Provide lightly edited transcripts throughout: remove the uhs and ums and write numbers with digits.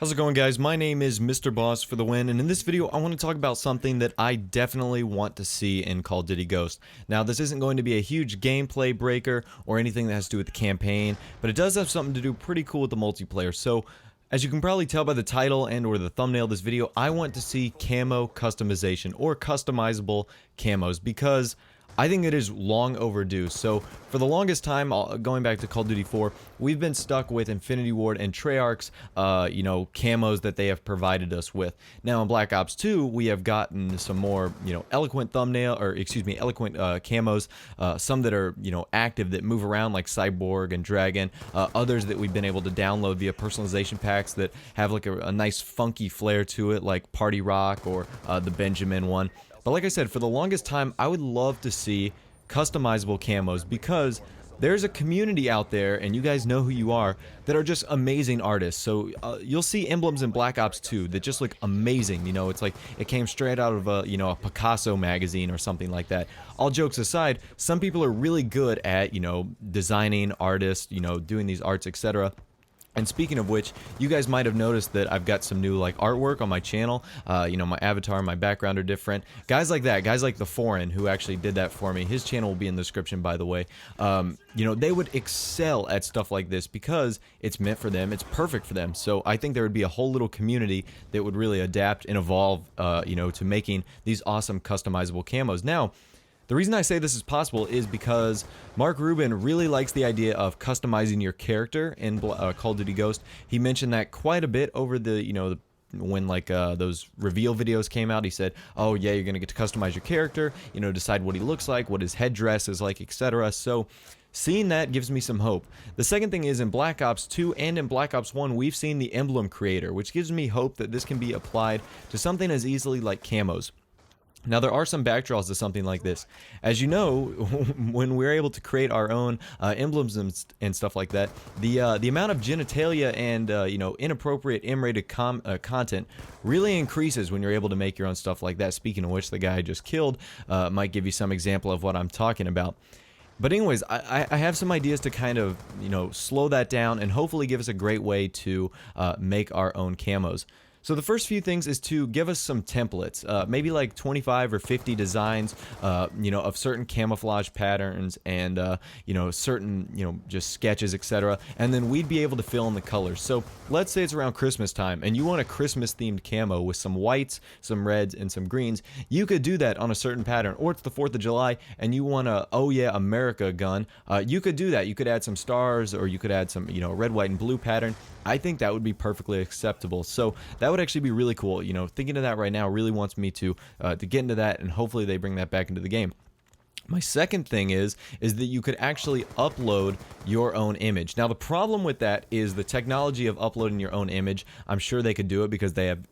How's it going, guys? My name is Mr. Boss for the win, and in this video I want to talk about something that I definitely want to see in Call of Duty Ghost. Now, this isn't going to be a huge gameplay breaker or anything that has to do with the campaign, but it does have something to do pretty cool with the multiplayer. So, as you can probably tell by the title and or the thumbnail of this video, I want to see camo customization or customizable camos because I think it is long overdue. So for the longest time, going back to Call of Duty 4, we've been stuck with Infinity Ward and Treyarch's, camos that they have provided us with. Now in Black Ops 2, we have gotten some more, eloquent eloquent camos, some that are, active that move around like Cyborg and Dragon, others that we've been able to download via personalization packs that have like a nice funky flair to it, like Party Rock or the Benjamin one. But like I said, for the longest time, I would love to see customizable camos because there's a community out there, and you guys know who you are, that are just amazing artists. So you'll see emblems in Black Ops 2 that just look amazing. It's like it came straight out of a Picasso magazine or something like that. All jokes aside, some people are really good at, designing artists, doing these arts, etc. And speaking of which, you guys might have noticed that I've got some new artwork on my channel. My avatar, my background are different. Guys like that, guys like The Foreign, who actually did that for me. His channel will be in the description, by the way. They would excel at stuff like this because it's meant for them. It's perfect for them. So I think there would be a whole little community that would really adapt and evolve, to making these awesome customizable camos. Now, the reason I say this is possible is because Mark Rubin really likes the idea of customizing your character in Call of Duty Ghost. He mentioned that quite a bit over when those reveal videos came out. He said, oh yeah, you're gonna get to customize your character, decide what he looks like, what his headdress is like, etc. So seeing that gives me some hope. The second thing is, in Black Ops 2 and in Black Ops 1, we've seen the emblem creator, which gives me hope that this can be applied to something as easily like camos. Now, there are some backdraws to something like this. As you know, when we're able to create our own emblems and stuff like that, the amount of genitalia and inappropriate M-rated content really increases when you're able to make your own stuff like that. Speaking of which, the guy I just killed might give you some example of what I'm talking about. But anyways, I have some ideas to kind of, slow that down and hopefully give us a great way to make our own camos. So the first few things is to give us some templates, maybe like 25 or 50 designs, of certain camouflage patterns and, certain, just sketches, etc. And then we'd be able to fill in the colors. So let's say it's around Christmas time and you want a Christmas themed camo with some whites, some reds, and some greens. You could do that on a certain pattern. Or it's the 4th of July and you want a, oh yeah, America gun. You could do that. You could add some stars, or you could add some, red, white, and blue pattern. I think that would be perfectly acceptable. So that would actually be really cool. Thinking of that right now really wants me to get into that, and hopefully they bring that back into the game. My second thing is that you could actually upload your own image. Now, the problem with that is the technology of uploading your own image. I'm sure they could do it because they have,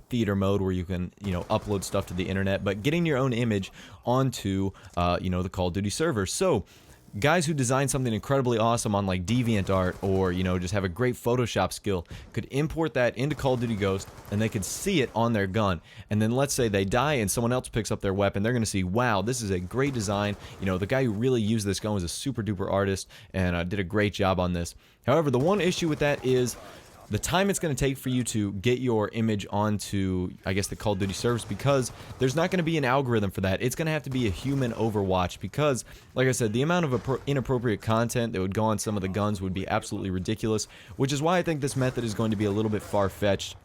theater mode where you can, upload stuff to the internet, but getting your own image onto, the Call of Duty server. So guys who design something incredibly awesome on like DeviantArt, or just have a great Photoshop skill, could import that into Call of Duty Ghost and they could see it on their gun. And then let's say they die and someone else picks up their weapon, they're going to see, wow, this is a great design. The guy who really used this gun was a super duper artist and did a great job on this. However, the one issue with that is the time it's going to take for you to get your image onto, I guess, the Call of Duty servers, because there's not going to be an algorithm for that. It's going to have to be a human overwatch because, like I said, the amount of inappropriate content that would go on some of the guns would be absolutely ridiculous, which is why I think this method is going to be a little bit far-fetched.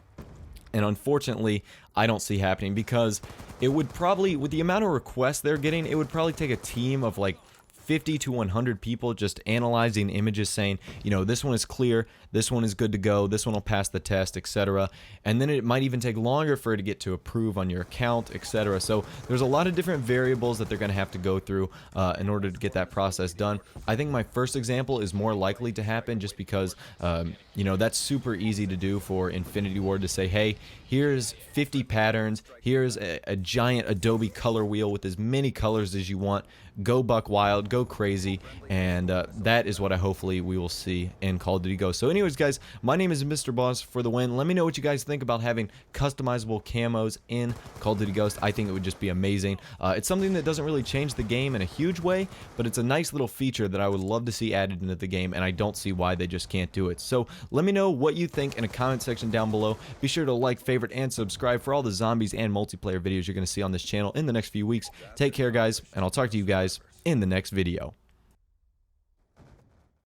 And unfortunately, I don't see happening because it would probably, with the amount of requests they're getting, it would probably take a team of like 50 to 100 people just analyzing images, saying, this one is clear, this one is good to go, this one will pass the test, etc. And then it might even take longer for it to get to approve on your account, etc. So there's a lot of different variables that they're going to have to go through in order to get that process done. I think my first example is more likely to happen just because, that's super easy to do for Infinity Ward to say, hey, here's 50 patterns, here's a giant Adobe color wheel with as many colors as you want. Go buck wild, go crazy, and that is what hopefully we will see in Call of Duty Ghost. So anyways, guys, my name is Mr. Boss for the win. Let me know what you guys think about having customizable camos in Call of Duty Ghost. I think it would just be amazing. It's something that doesn't really change the game in a huge way, but it's a nice little feature that I would love to see added into the game, and I don't see why they just can't do it. So let me know what you think in a comment section down below. Be sure to like, favorite, and subscribe for all the zombies and multiplayer videos you're going to see on this channel in the next few weeks. Take care, guys, and I'll talk to you guys in the next video.